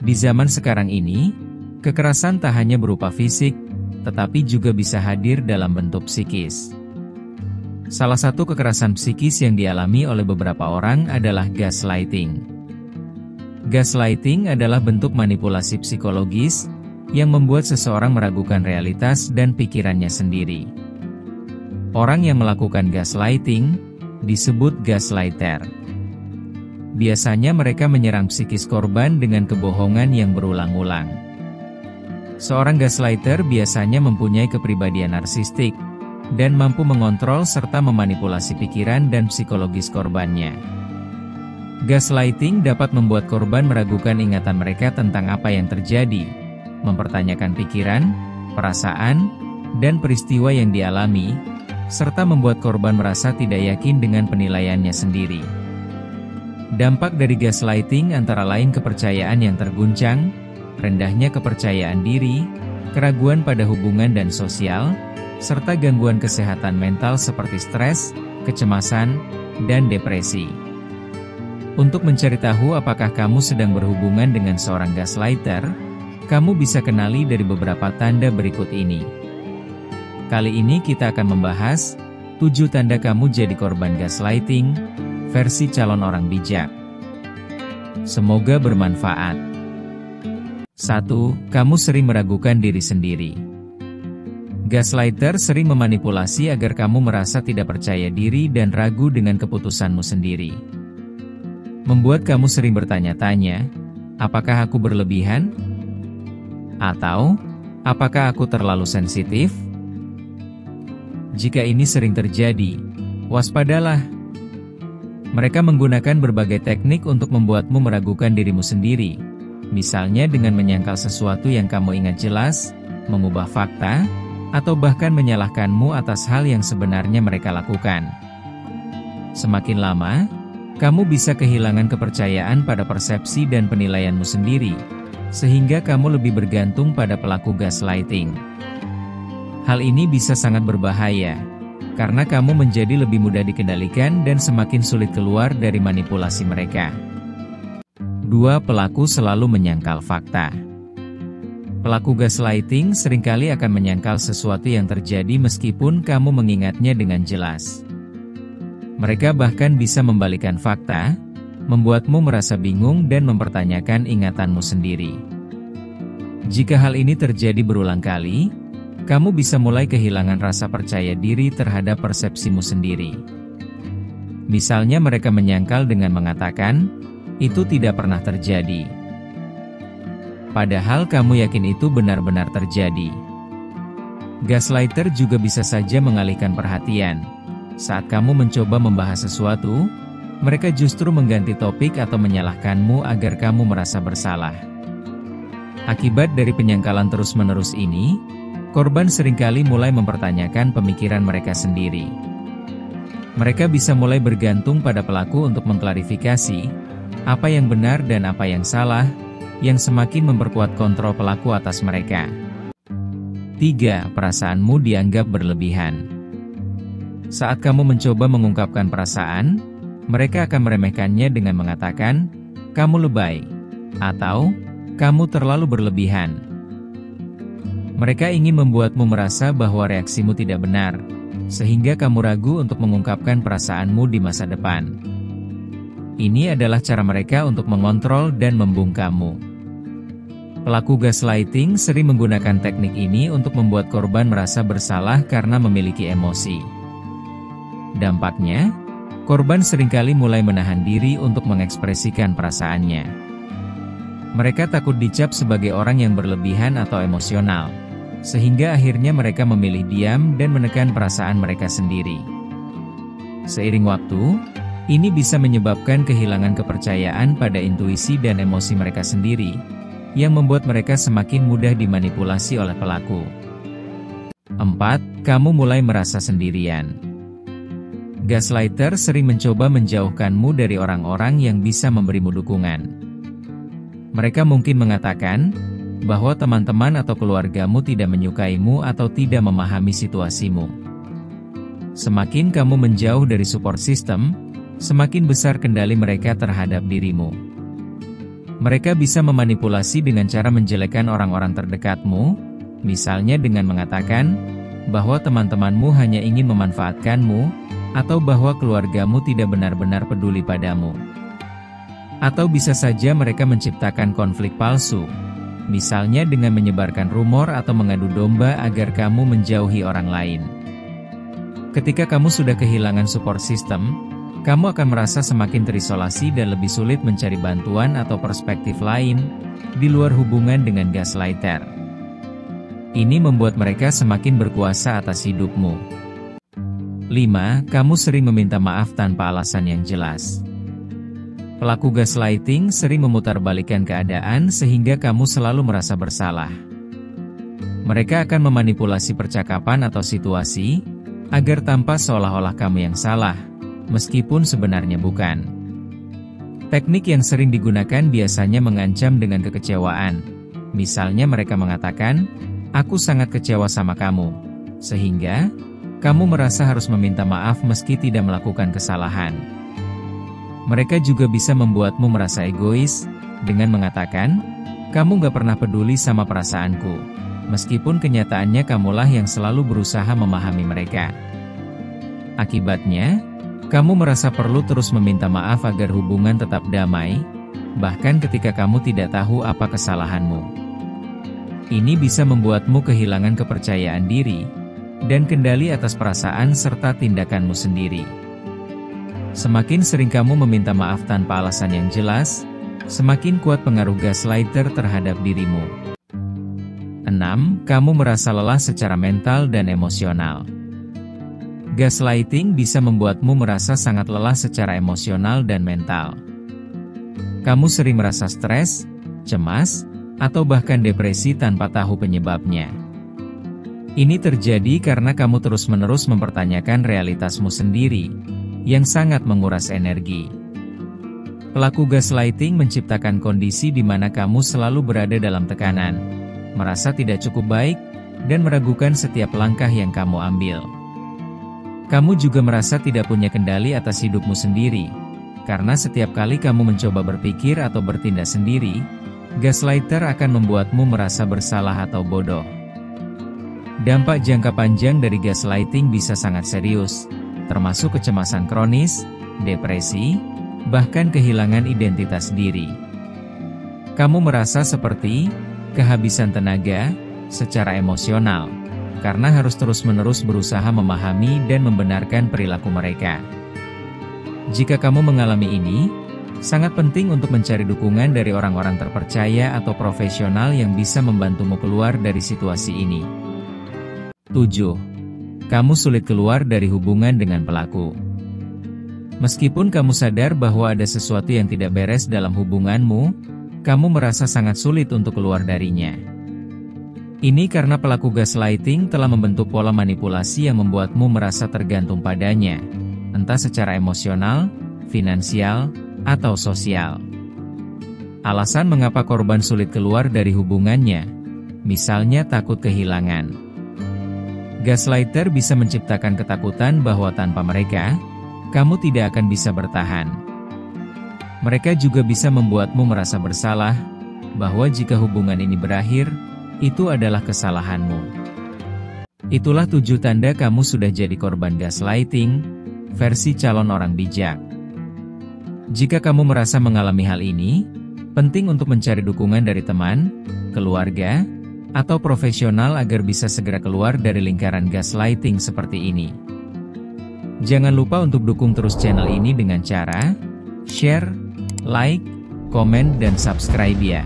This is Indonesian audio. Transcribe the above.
Di zaman sekarang ini, kekerasan tak hanya berupa fisik, tetapi juga bisa hadir dalam bentuk psikis. Salah satu kekerasan psikis yang dialami oleh beberapa orang adalah gaslighting. Gaslighting adalah bentuk manipulasi psikologis yang membuat seseorang meragukan realitas dan pikirannya sendiri. Orang yang melakukan gaslighting disebut gaslighter. Biasanya mereka menyerang psikis korban dengan kebohongan yang berulang-ulang. Seorang gaslighter biasanya mempunyai kepribadian narsistik dan mampu mengontrol serta memanipulasi pikiran dan psikologis korbannya. Gaslighting dapat membuat korban meragukan ingatan mereka tentang apa yang terjadi, mempertanyakan pikiran, perasaan, dan peristiwa yang dialami, serta membuat korban merasa tidak yakin dengan penilaiannya sendiri. Dampak dari gaslighting antara lain kepercayaan yang terguncang, rendahnya kepercayaan diri, keraguan pada hubungan dan sosial, serta gangguan kesehatan mental seperti stres, kecemasan, dan depresi. Untuk mencari tahu apakah kamu sedang berhubungan dengan seorang gaslighter, kamu bisa kenali dari beberapa tanda berikut ini. Kali ini kita akan membahas 7 tanda kamu jadi korban gaslighting, versi calon orang bijak. Semoga bermanfaat. 1. Kamu sering meragukan diri sendiri. Gaslighter sering memanipulasi agar kamu merasa tidak percaya diri dan ragu dengan keputusanmu sendiri. Membuat kamu sering bertanya-tanya, apakah aku berlebihan? Atau, apakah aku terlalu sensitif? Jika ini sering terjadi, waspadalah. Mereka menggunakan berbagai teknik untuk membuatmu meragukan dirimu sendiri, misalnya dengan menyangkal sesuatu yang kamu ingat jelas, mengubah fakta, atau bahkan menyalahkanmu atas hal yang sebenarnya mereka lakukan. Semakin lama, kamu bisa kehilangan kepercayaan pada persepsi dan penilaianmu sendiri, sehingga kamu lebih bergantung pada pelaku gaslighting. Hal ini bisa sangat berbahaya, karena kamu menjadi lebih mudah dikendalikan dan semakin sulit keluar dari manipulasi mereka. 2. Pelaku selalu menyangkal fakta. Pelaku gaslighting seringkali akan menyangkal sesuatu yang terjadi meskipun kamu mengingatnya dengan jelas. Mereka bahkan bisa membalikan fakta, membuatmu merasa bingung dan mempertanyakan ingatanmu sendiri. Jika hal ini terjadi berulang kali, kamu bisa mulai kehilangan rasa percaya diri terhadap persepsimu sendiri. Misalnya mereka menyangkal dengan mengatakan, itu tidak pernah terjadi. Padahal kamu yakin itu benar-benar terjadi. Gaslighter juga bisa saja mengalihkan perhatian. Saat kamu mencoba membahas sesuatu, mereka justru mengganti topik atau menyalahkanmu agar kamu merasa bersalah. Akibat dari penyangkalan terus-menerus ini, korban seringkali mulai mempertanyakan pemikiran mereka sendiri. Mereka bisa mulai bergantung pada pelaku untuk mengklarifikasi apa yang benar dan apa yang salah, yang semakin memperkuat kontrol pelaku atas mereka. 3. Perasaanmu dianggap berlebihan. Saat kamu mencoba mengungkapkan perasaan, mereka akan meremehkannya dengan mengatakan, "Kamu lebay," atau "Kamu terlalu berlebihan." Mereka ingin membuatmu merasa bahwa reaksimu tidak benar, sehingga kamu ragu untuk mengungkapkan perasaanmu di masa depan. Ini adalah cara mereka untuk mengontrol dan membungkammu. Pelaku gaslighting sering menggunakan teknik ini untuk membuat korban merasa bersalah karena memiliki emosi. Dampaknya, korban seringkali mulai menahan diri untuk mengekspresikan perasaannya. Mereka takut dicap sebagai orang yang berlebihan atau emosional, sehingga akhirnya mereka memilih diam dan menekan perasaan mereka sendiri. Seiring waktu, ini bisa menyebabkan kehilangan kepercayaan pada intuisi dan emosi mereka sendiri, yang membuat mereka semakin mudah dimanipulasi oleh pelaku. 4. Kamu mulai merasa sendirian. Gaslighter sering mencoba menjauhkanmu dari orang-orang yang bisa memberimu dukungan. Mereka mungkin mengatakan bahwa teman-teman atau keluargamu tidak menyukaimu atau tidak memahami situasimu. Semakin kamu menjauh dari support system, semakin besar kendali mereka terhadap dirimu. Mereka bisa memanipulasi dengan cara menjelekkan orang-orang terdekatmu, misalnya dengan mengatakan bahwa teman-temanmu hanya ingin memanfaatkanmu, atau bahwa keluargamu tidak benar-benar peduli padamu. Atau bisa saja mereka menciptakan konflik palsu, misalnya dengan menyebarkan rumor atau mengadu domba agar kamu menjauhi orang lain. Ketika kamu sudah kehilangan support system, kamu akan merasa semakin terisolasi dan lebih sulit mencari bantuan atau perspektif lain di luar hubungan dengan gaslighter. Ini membuat mereka semakin berkuasa atas hidupmu. 5. Kamu sering meminta maaf tanpa alasan yang jelas. Pelaku gaslighting sering memutarbalikkan keadaan sehingga kamu selalu merasa bersalah. Mereka akan memanipulasi percakapan atau situasi agar tampak seolah-olah kamu yang salah, meskipun sebenarnya bukan. Teknik yang sering digunakan biasanya mengancam dengan kekecewaan. Misalnya mereka mengatakan, "Aku sangat kecewa sama kamu," sehingga kamu merasa harus meminta maaf meski tidak melakukan kesalahan. Mereka juga bisa membuatmu merasa egois dengan mengatakan, "Kamu gak pernah peduli sama perasaanku," meskipun kenyataannya kamulah yang selalu berusaha memahami mereka. Akibatnya, kamu merasa perlu terus meminta maaf agar hubungan tetap damai, bahkan ketika kamu tidak tahu apa kesalahanmu. Ini bisa membuatmu kehilangan kepercayaan diri dan kendali atas perasaan serta tindakanmu sendiri. Semakin sering kamu meminta maaf tanpa alasan yang jelas, semakin kuat pengaruh gaslighter terhadap dirimu. 6. Kamu merasa lelah secara mental dan emosional. Gaslighting bisa membuatmu merasa sangat lelah secara emosional dan mental. Kamu sering merasa stres, cemas, atau bahkan depresi tanpa tahu penyebabnya. Ini terjadi karena kamu terus-menerus mempertanyakan realitasmu sendiri, yang sangat menguras energi. Pelaku gaslighting menciptakan kondisi di mana kamu selalu berada dalam tekanan, merasa tidak cukup baik, dan meragukan setiap langkah yang kamu ambil. Kamu juga merasa tidak punya kendali atas hidupmu sendiri, karena setiap kali kamu mencoba berpikir atau bertindak sendiri, gaslighter akan membuatmu merasa bersalah atau bodoh. Dampak jangka panjang dari gaslighting bisa sangat serius, termasuk kecemasan kronis, depresi, bahkan kehilangan identitas diri. Kamu merasa seperti kehabisan tenaga secara emosional, karena harus terus-menerus berusaha memahami dan membenarkan perilaku mereka. Jika kamu mengalami ini, sangat penting untuk mencari dukungan dari orang-orang terpercaya atau profesional yang bisa membantumu keluar dari situasi ini. 7. Kamu sulit keluar dari hubungan dengan pelaku. Meskipun kamu sadar bahwa ada sesuatu yang tidak beres dalam hubunganmu, kamu merasa sangat sulit untuk keluar darinya. Ini karena pelaku gaslighting telah membentuk pola manipulasi yang membuatmu merasa tergantung padanya, entah secara emosional, finansial, atau sosial. Alasan mengapa korban sulit keluar dari hubungannya, misalnya takut kehilangan. Gaslighter bisa menciptakan ketakutan bahwa tanpa mereka, kamu tidak akan bisa bertahan. Mereka juga bisa membuatmu merasa bersalah, bahwa jika hubungan ini berakhir, itu adalah kesalahanmu. Itulah 7 tanda kamu sudah jadi korban gaslighting, versi calon orang bijak. Jika kamu merasa mengalami hal ini, penting untuk mencari dukungan dari teman, keluarga, atau profesional agar bisa segera keluar dari lingkaran gaslighting seperti ini. Jangan lupa untuk dukung terus channel ini dengan cara share, like, komen, dan subscribe ya.